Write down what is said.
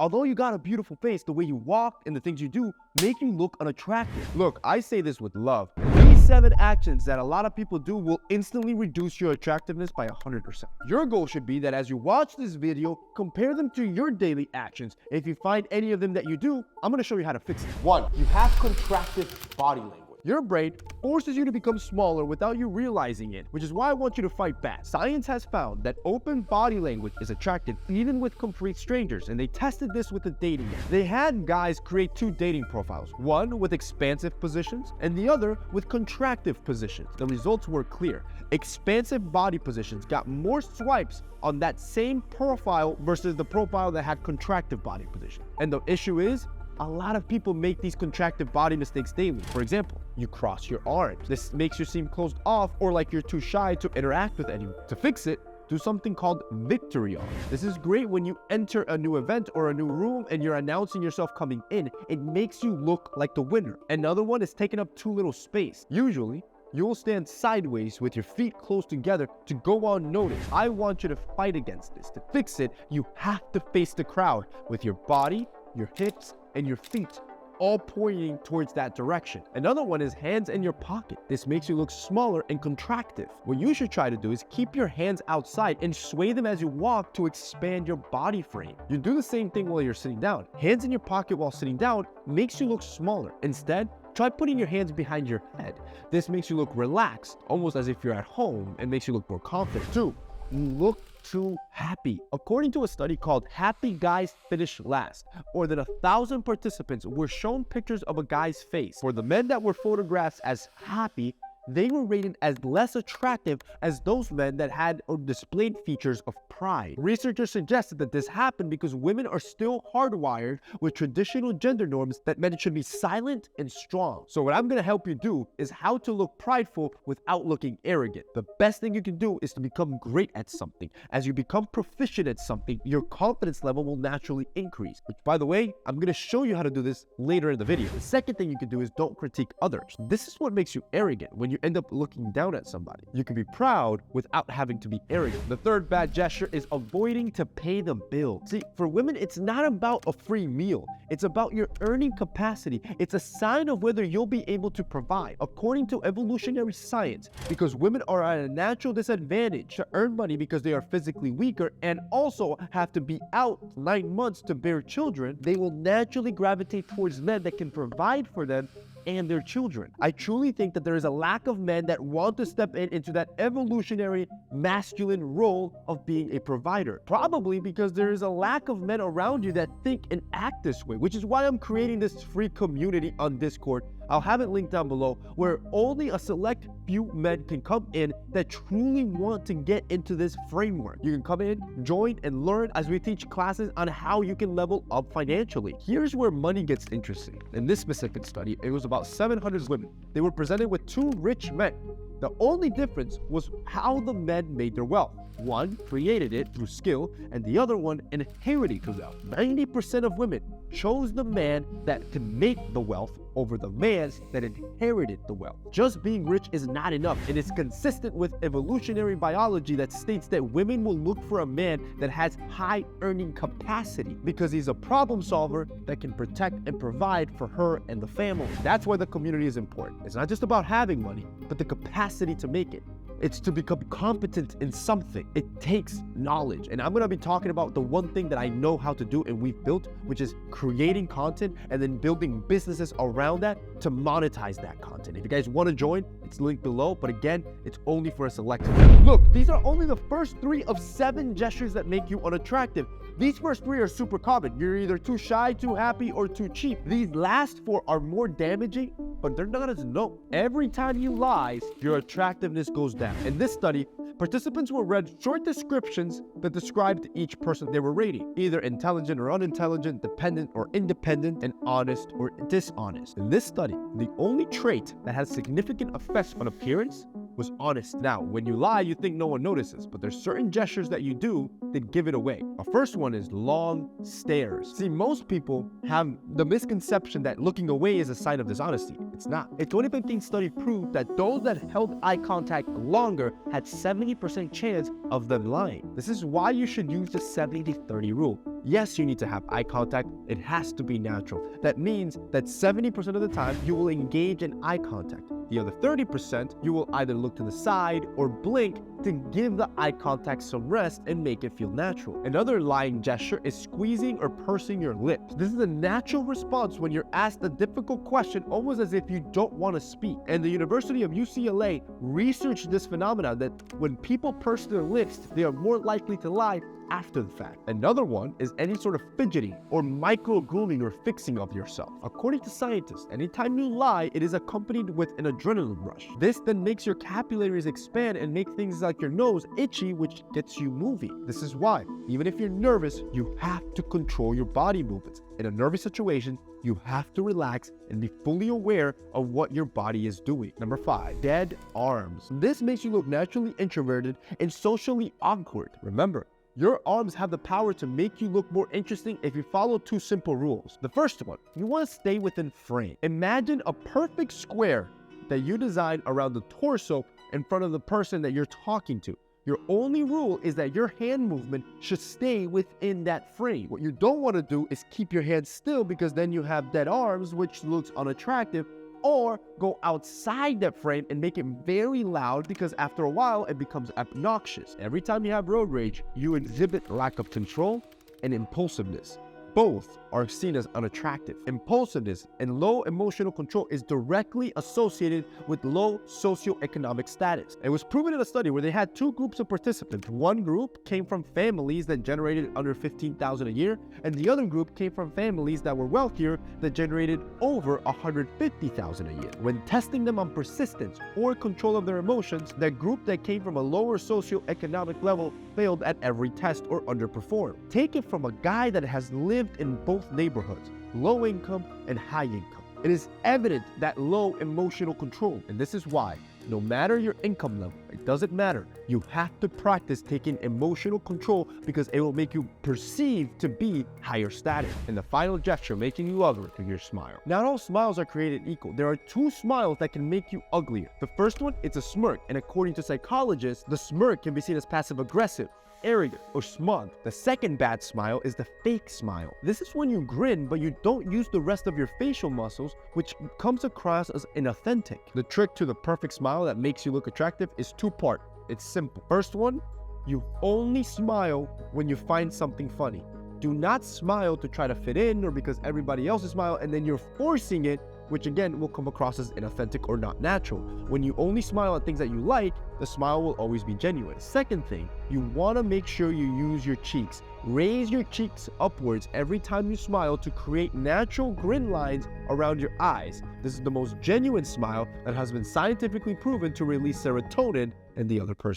Although you got a beautiful face, the way you walk and the things you do make you look unattractive. Look, I say this with love. These 7 actions that a lot of people do will instantly reduce your attractiveness by 100%. Your goal should be that as you watch this video, compare them to your daily actions. If you find any of them that you do, I'm gonna show you how to fix it. 1, you have contractive body language. Your brain forces you to become smaller without you realizing it, which is why I want you to fight back. Science has found that open body language is attractive even with complete strangers, and they tested this with a dating app. They had guys create 2 dating profiles, one with expansive positions and the other with contractive positions. The results were clear. Expansive body positions got more swipes on that same profile versus the profile that had contractive body position. And the issue is, a lot of people make these contractive body mistakes daily. For example, you cross your arms. This makes you seem closed off or like you're too shy to interact with anyone. To fix it, do something called victory arms. This is great when you enter a new event or a new room and you're announcing yourself coming in. It makes you look like the winner. Another one is taking up too little space. Usually, you will stand sideways with your feet close together to go unnoticed. I want you to fight against this. To fix it, you have to face the crowd with your body, your hips, and your feet all pointing towards that direction. Another one is hands in your pocket. This makes you look smaller and contractive. What you should try to do is keep your hands outside and sway them as you walk to expand your body frame. You do the same thing while you're sitting down. Hands in your pocket while sitting down makes you look smaller. Instead, try putting your hands behind your head. This makes you look relaxed, almost as if you're at home, and makes you look more confident. 2, look too happy. According to a study called Happy Guys Finish Last, more than 1,000 participants were shown pictures of a guy's face. For the men that were photographed as happy, they were rated as less attractive as those men that had or displayed features of pride. Researchers suggested that this happened because women are still hardwired with traditional gender norms that men should be silent and strong. So what I'm going to help you do is how to look prideful without looking arrogant. The best thing you can do is to become great at something. As you become proficient at something, your confidence level will naturally increase. Which, by the way, I'm going to show you how to do this later in the video. The second thing you can do is don't critique others. This is what makes you arrogant. When you end up looking down at somebody, you can be proud without having to be arrogant. The third bad gesture is avoiding to pay the bill. See, for women, it's not about a free meal. It's about your earning capacity. It's a sign of whether you'll be able to provide. According to evolutionary science, because women are at a natural disadvantage to earn money because they are physically weaker and also have to be out 9 months to bear children, they will naturally gravitate towards men that can provide for them and their children. I truly think that there is a lack of men that want to step into that evolutionary masculine role of being a provider. Probably because there is a lack of men around you that think and act this way, which is why I'm creating this free community on Discord. I'll have it linked down below, where only a select few men can come in that truly want to get into this framework. You can come in, join, and learn as we teach classes on how you can level up financially. Here's where money gets interesting. In this specific study, it was about 700 women. They were presented with 2 rich men. The only difference was how the men made their wealth. One created it through skill, and the other one inherited the wealth. 90% of women chose the man that could make the wealth over the man that inherited the wealth. Just being rich is not enough, and it's consistent with evolutionary biology that states that women will look for a man that has high earning capacity because he's a problem solver that can protect and provide for her and the family. That's why the community is important. It's not just about having money, but the capacity to make it. It's to become competent in something. It takes knowledge. And I'm going to be talking about the one thing that I know how to do and we've built, which is creating content and then building businesses around that to monetize that content. If you guys want to join, it's linked below. But again, it's only for a select few. Look, these are only the first 3 of 7 gestures that make you unattractive. These first 3 are super common. You're either too shy, too happy, or too cheap. These last 4 are more damaging, but they're not as known. Every time you lie, your attractiveness goes down. In this study, participants were read short descriptions that described each person they were rating, either intelligent or unintelligent, dependent or independent, and honest or dishonest. In this study, the only trait that has significant effects on appearance was honest. Now, when you lie, you think no one notices, but there's certain gestures that you do that give it away. The first one is long stares. See, most people have the misconception that looking away is a sign of dishonesty. It's not. A 2015 study proved that those that held eye contact longer had 70% chance of them lying. This is why you should use the 70-30 rule. Yes, you need to have eye contact. It has to be natural. That means that 70% of the time you will engage in eye contact. The other 30%, you will either look to the side or blink to give the eye contact some rest and make it feel natural. Another lying gesture is squeezing or pursing your lips. This is a natural response when you're asked a difficult question, almost as if you don't want to speak. And the University of UCLA researched this phenomenon that when people purse their lips, they are more likely to lie after the fact. Another one is any sort of fidgeting or micro-grooming or fixing of yourself. According to scientists, anytime you lie, it is accompanied with an adrenaline rush. This then makes your capillaries expand and make things like your nose itchy, which gets you moving. This is why, even if you're nervous, you have to control your body movements. In a nervous situation, you have to relax and be fully aware of what your body is doing. Number 5, dead arms. This makes you look naturally introverted and socially awkward. Remember, your arms have the power to make you look more interesting if you follow 2 simple rules. The first one, you want to stay within frame. Imagine a perfect square that you design around the torso in front of the person that you're talking to. Your only rule is that your hand movement should stay within that frame. What you don't want to do is keep your hands still, because then you have dead arms, which looks unattractive, or go outside that frame and make it very loud, because after a while it becomes obnoxious. Every time you have road rage, you exhibit lack of control and impulsiveness. Both are seen as unattractive. Impulsiveness and low emotional control is directly associated with low socioeconomic status. It was proven in a study where they had 2 groups of participants. One group came from families that generated under $15,000 a year, and the other group came from families that were wealthier that generated over $150,000 a year. When testing them on persistence or control of their emotions, that group that came from a lower socioeconomic level failed at every test or underperformed. Take it from a guy that has lived in both neighborhoods, low income and high income. It is evident that low emotional control, and this is why, no matter your income level, it doesn't matter, you have to practice taking emotional control, because it will make you perceive to be higher status. And the final gesture making you ugly is your smile. Not all smiles are created equal. There are 2 smiles that can make you uglier. The first one, it's a smirk, and according to psychologists, the smirk can be seen as passive-aggressive, arrogant, or smug. The second bad smile is the fake smile. This is when you grin, but you don't use the rest of your facial muscles, which comes across as inauthentic. The trick to the perfect smile that makes you look attractive is 2-part. It's simple. First one, you only smile when you find something funny. Do not smile to try to fit in or because everybody else is smiling and then you're forcing it, which again will come across as inauthentic or not natural. When you only smile at things that you like, the smile will always be genuine. Second thing, you want to make sure you use your cheeks. Raise your cheeks upwards every time you smile to create natural grin lines around your eyes. This is the most genuine smile that has been scientifically proven to release serotonin in the other person.